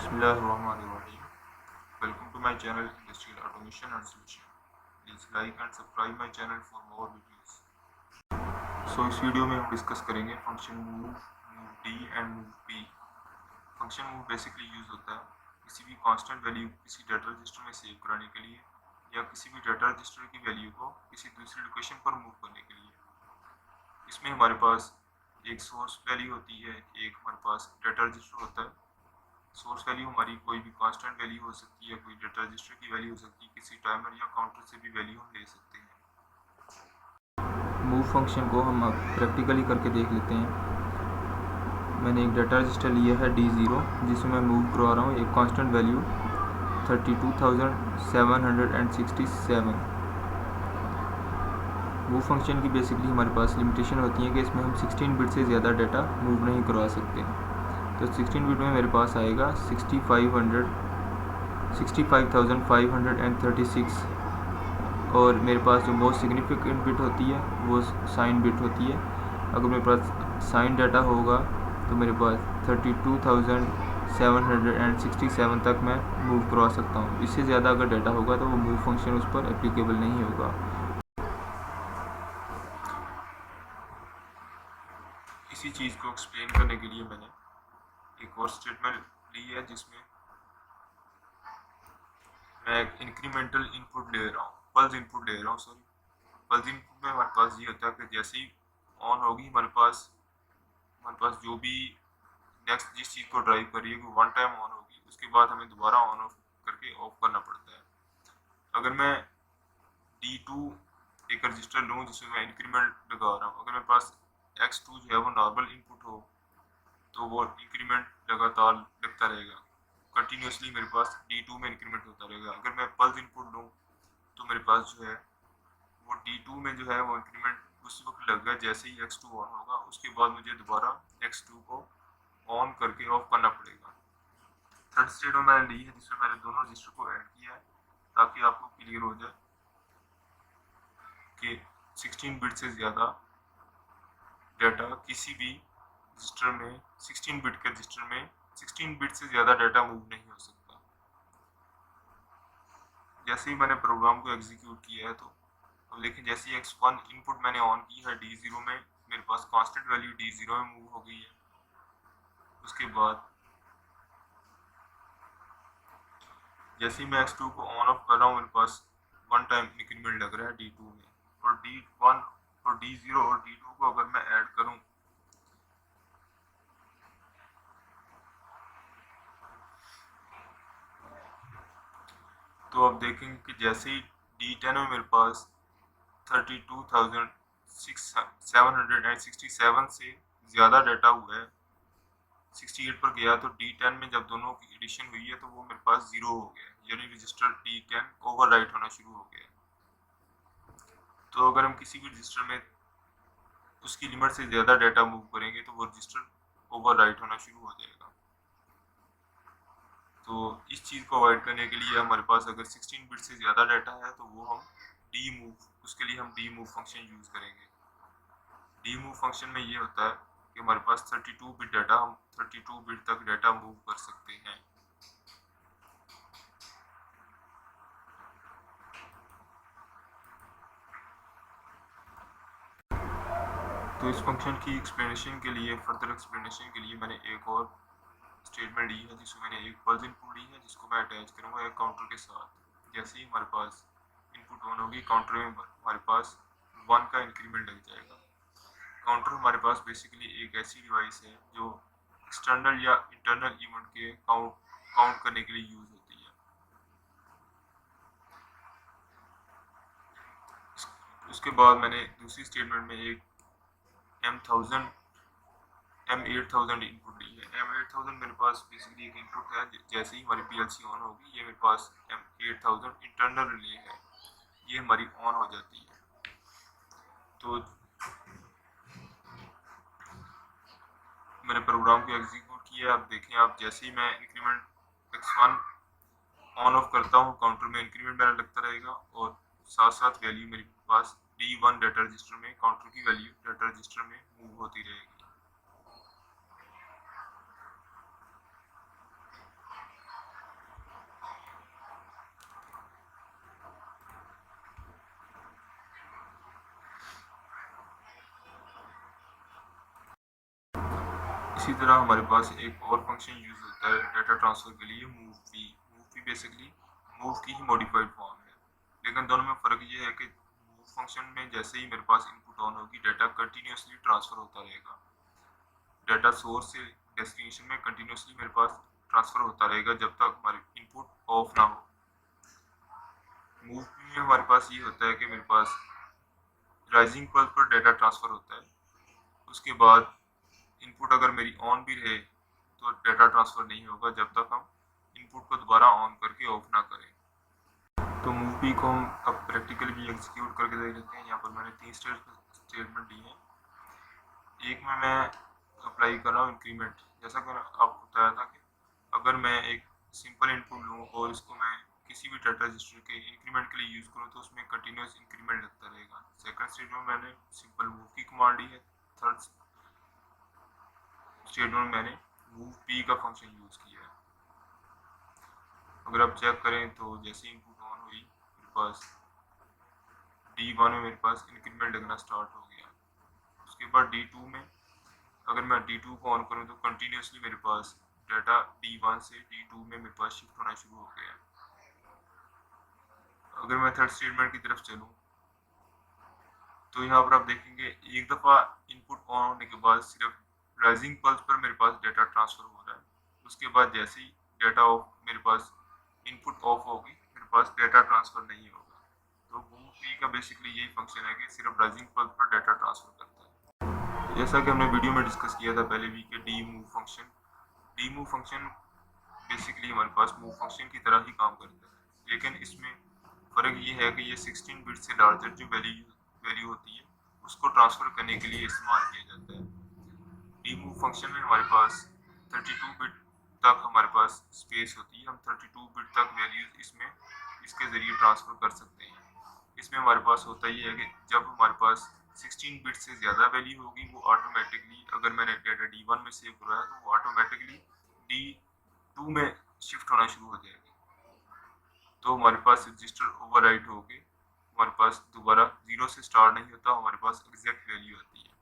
Bismillahirrahmanirrahim. Welcome to my channel Industrial Automation and Solution. Please like and subscribe my channel for more videos. So इस video में हम discuss करेंगे function move, move D and move P. Function move basically use होता है किसी भी constant value किसी data register में सेव कराने के लिए या किसी भी डाटा रजिस्टर की वैल्यू को किसी दूसरी लोकेशन पर मूव करने के लिए। इसमें हमारे पास एक सोर्स वैल्यू होती है, एक हमारे पास डाटा रजिस्टर होता है। सोर्स वैल्यू हमारी कोई भी कांस्टेंट वैल्यू हो सकती है, कोई डाटा रजिस्टर की वैल्यू हो सकती है, किसी टाइमर या काउंटर से भी वैल्यू हम ले सकते हैं। मूव फंक्शन को हम अब प्रैक्टिकली करके देख लेते हैं। मैंने एक डाटा रजिस्टर लिया है D0 जिसमें मैं मूव करवा रहा हूँ एक कांस्टेंट वैल्यू 32,767। मूव फंक्शन की बेसिकली हमारे पास लिमिटेशन होती है कि इसमें हम 16 बिट से ज़्यादा डाटा मूव नहीं करवा सकते। तो 16 बिट में मेरे पास आएगा 65,536 और मेरे पास जो मोस्ट सिग्निफिकेंट बिट होती है वो साइन बिट होती है। अगर मेरे पास साइन डाटा होगा तो मेरे पास 32,767 तक मैं मूव करवा सकता हूँ। इससे ज़्यादा अगर डाटा होगा तो वो मूव फंक्शन उस पर एप्लीकेबल नहीं होगा। इसी चीज़ को एक्सप्लेन करने के लिए मैंने एक और स्टेटमेंट ली है जिसमें मैं एक इंक्रीमेंटल इनपुट ले रहा हूँ, पल्स इनपुट ले रहा हूँ। पल्स इनपुट में हमारे पास ये होता है कि जैसे ही ऑन होगी हमारे पास जो भी नेक्स्ट जिस चीज़ को ड्राइव कर रही है वो वन टाइम ऑन होगी, उसके बाद हमें दोबारा ऑन ऑफ करके ऑफ करना पड़ता है। अगर मैं D2 एक रजिस्टर लूँ जिसमें मैं इंक्रीमेंट लगा रहा हूँ, अगर मेरे पास X2 जो है वो नॉर्मल इनपुट हो तो वो इंक्रीमेंट लगातार लगता रहेगा, कंटिन्यूसली मेरे पास D2 में इंक्रीमेंट होता रहेगा। अगर मैं पल्स इनपुट लूँ तो मेरे पास जो है वो D2 में जो है वो इंक्रीमेंट उस वक्त लगेगा जैसे ही X2 ऑन होगा, उसके बाद मुझे दोबारा X2 को ऑन करके ऑफ करना पड़ेगा। थर्ड स्टेट में मैंने ली है जिसमें मैंने दोनों रजिस्टर को ऐड किया है ताकि आपको क्लियर हो जाए कि 16 बिट से ज़्यादा डाटा किसी भी रजिस्टर में 16 बिट के रजिस्टर में 16 बिट से ज़्यादा डाटा मूव नहीं हो सकता। जैसे ही मैंने प्रोग्राम को एग्जीक्यूट किया है तो अब लेकिन जैसे ही X1 इनपुट मैंने ऑन की है D0 में, मेरे पास कांस्टेंट वैल्यू D0 में मूव हो गई है। उसके बाद जैसे ही मैं X2 को ऑन ऑफ कर रहा हूँ मेरे पास वन टाइम इंक्रीमेंट लग रहा है D2 में, और D1 और D0 और D2 को अगर मैं ऐड करूँ तो आप देखेंगे कि जैसे ही D10 में मेरे पास 32,767 से ज़्यादा डाटा हुआ है, 68 पर गया, तो D10 में जब दोनों की एडिशन हुई है तो वो मेरे पास 0 हो गया, यानी रजिस्टर D10 ओवरराइट होना शुरू हो गया। तो अगर हम किसी भी रजिस्टर में उसकी लिमिट से ज़्यादा डाटा मूव करेंगे तो वो रजिस्टर ओवरराइट होना शुरू हो जाएगा। तो इस चीज़ को अवॉइड करने के लिए हमारे पास अगर 16 बिट से ज़्यादा डाटा है तो वो हम उसके लिए हम डी मूव फंक्शन यूज़ करेंगे। डी मूव फंक्शन में ये होता है कि हमारे पास 32 बिट डाटा, हम 32 बिट तक डाटा मूव कर सकते हैं। तो इस फंक्शन की एक्सप्लेनेशन के लिए, फर्दर एक्सप्लेनेशन के लिए मैंने एक और स्टेटमेंट दी है जिसमें मैंने एक पल्स इनपुट ली है जिसको मैं अटैच करूँगा एक काउंटर के साथ। जैसे ही हमारे पास इनपुट ऑन होगी काउंटर में हमारे पास 1 का इंक्रीमेंट लग जाएगा। काउंटर हमारे पास बेसिकली एक ऐसी डिवाइस है जो एक्सटर्नल या इंटरनल इवेंट के काउंट करने के लिए यूज होती है। उसके बाद मैंने दूसरी स्टेटमेंट में एक M8000 इनपुट ली है। M8000 मेरे पास बेसिकली एक इनपुट है, जैसे ही हमारी PLC ऑन होगी ये मेरे पास M8000 इंटरनल रिले है, ये हमारी ऑन हो जाती है। तो मैंने प्रोग्राम को एग्जीक्यूट किया, आप देखें, आप जैसे ही मैं इंक्रीमेंट X1 ऑन ऑफ करता हूँ काउंटर में इंक्रीमेंट मेरा लगता रहेगा और साथ साथ वैल्यू मेरे पास D1 डाटा रजिस्टर में काउंटर की वैल्यू डाटा रजिस्टर में मूव होती रहेगी। इसी तरह हमारे पास एक और फंक्शन यूज होता है डाटा ट्रांसफर के लिए, मूव पी बेसिकली मूव की ही मॉडिफाइड फॉर्म है, लेकिन दोनों में फ़र्क ये है कि मूव फंक्शन में जैसे ही मेरे पास इनपुट ऑन होगी डाटा कंटिन्यूसली ट्रांसफ़र होता रहेगा, डाटा सोर्स से डेस्टिनेशन में कंटिन्यूसली मेरे पास ट्रांसफ़र होता रहेगा जब तक हमारे इनपुट ऑफ ना हो। मूव पी में हमारे पास ये होता है कि मेरे पास राइजिंग पल्स पर डाटा ट्रांसफ़र होता है, उसके बाद इनपुट अगर मेरी ऑन भी रहे तो डाटा ट्रांसफ़र नहीं होगा जब तक हम इनपुट को दोबारा ऑन करके ऑफ ना करें। तो मूव पी को हम अब प्रैक्टिकली भी एग्जीक्यूट करके देख लेते हैं। यहाँ पर मैंने 3 स्टेटमेंट दी हैं। एक में मैं अप्लाई कर रहा हूँ इंक्रीमेंट, जैसा कि आपको बताया था कि अगर मैं एक सिंपल इनपुट लूँ और इसको मैं किसी भी डाटा रजिस्टर के इंक्रीमेंट के लिए यूज़ करूँ तो उसमें कंटिन्यूस इंक्रीमेंट लगता रहेगा। सेकंड स्टेटमेंट में मैंने सिंपल मूव की कमांड दी है। थर्ड स्टेटमेंट में मैंने मूव पी का फंक्शन यूज़ किया है। अगर आप चेक करें तो जैसे इनपुट ऑन हुई मेरे पास D1 में मेरे पास इंक्रीमेंट लगना स्टार्ट हो गया। उसके बाद D2 में अगर मैं D2 को ऑन करूं तो कंटिन्यूसली मेरे पास डाटा D1 से D2 में मेरे पास शिफ्ट होना शुरू हो गया। अगर मैं थर्ड स्टेटमेंट की तरफ चलूं तो यहाँ पर आप देखेंगे एक दफ़ा इनपुट ऑन होने के बाद सिर्फ राइजिंग पल्स पर मेरे पास डाटा ट्रांसफ़र हो रहा है। उसके बाद जैसे ही डाटा ऑफ मेरे पास इनपुट ऑफ होगी मेरे पास डाटा ट्रांसफ़र नहीं होगा। तो मूव पी का बेसिकली यही फंक्शन है कि सिर्फ राइजिंग पल्स पर डाटा ट्रांसफ़र करता है। जैसा कि हमने वीडियो में डिस्कस किया था पहले भी कि डी मूव फंक्शन बेसिकली हमारे पास मूव फंक्शन की तरह ही काम करता है, लेकिन इसमें फ़र्क ये है कि ये 16 बिट से लार्जर जो वैल्यू होती है उसको ट्रांसफ़र करने के लिए इस्तेमाल किया जाता है। डी मूव फंक्शन में हमारे पास 32 बिट तक हमारे पास स्पेस होती है, हम 32 बिट तक वैल्यूज इसमें इसके ज़रिए ट्रांसफ़र कर सकते हैं। इसमें हमारे पास होता ही है कि जब हमारे पास 16 बिट से ज़्यादा वैल्यू होगी वो ऑटोमेटिकली, अगर मैंने डाटा D1 में सेव करा है तो वो ऑटोमेटिकली D2 में शिफ्ट होना शुरू हो जाएगी। तो हमारे पास रजिस्टर ओवरराइट होके हमारे पास दोबारा जीरो से स्टार्ट नहीं होता, हमारे पास एग्जैक्ट वैल्यू आती है।